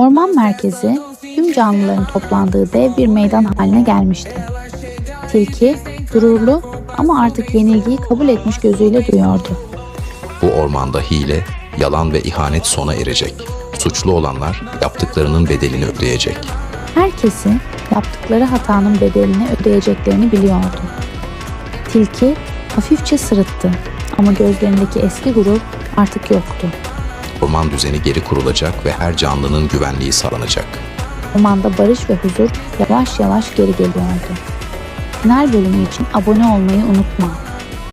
Orman merkezi tüm canlıların toplandığı dev bir meydan haline gelmişti. Tilki gururlu ama artık yenilgiyi kabul etmiş gözüyle duruyordu. Bu ormanda hile, yalan ve ihanet sona erecek. Suçlu olanlar yaptıklarının bedelini ödeyecek. Herkesin yaptıkları hatanın bedelini ödeyeceklerini biliyordu. Tilki hafifçe sırıttı ama gözlerindeki eski gurur artık yoktu. Orman düzeni geri kurulacak ve her canlının güvenliği sağlanacak. Ormanda barış ve huzur yavaş yavaş geri geliyordu. Final bölümü için abone olmayı unutma.